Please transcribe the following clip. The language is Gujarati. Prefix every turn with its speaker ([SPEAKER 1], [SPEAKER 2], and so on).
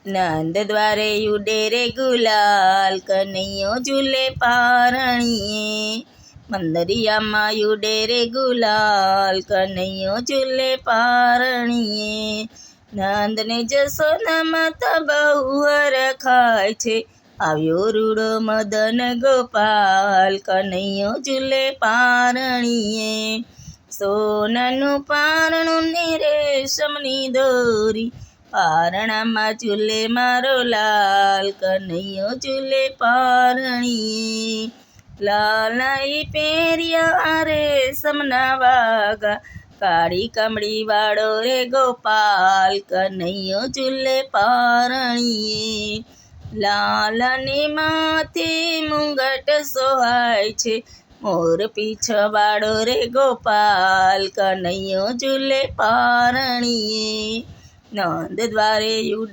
[SPEAKER 1] નંદ દ્વારે ઉડે રે ગુલાલ, કનૈયો ઝૂલે પારણીએ. મંદરિયામાં ઉડે રે ગુલાલ, કનૈયો ઝૂલે પારણીએ. નંદને જશોદા માતા બહુ હરખાય છે, આવ્યો રૂડો મદન ગોપાલ, કનૈયો ઝૂલે પારણીએ. સોનાનું પારણું ને રેશમની દોરી, પારણામાં ઝૂલે મારો લાલ, કનૈયો ઝૂલે પારણીએ. લાલાએ પહેર્યા રેશમના વાગા, કાળી કમળી વાળો રે ગોપાલ, કનૈયો ઝૂલે પારણીએ. લાલાને માથે મુંગટ સોહાય છે, મોર પીછવાડો રે ગોપાલ, કનૈયો ઝૂલે પારણીએ. નંદ દ્વારે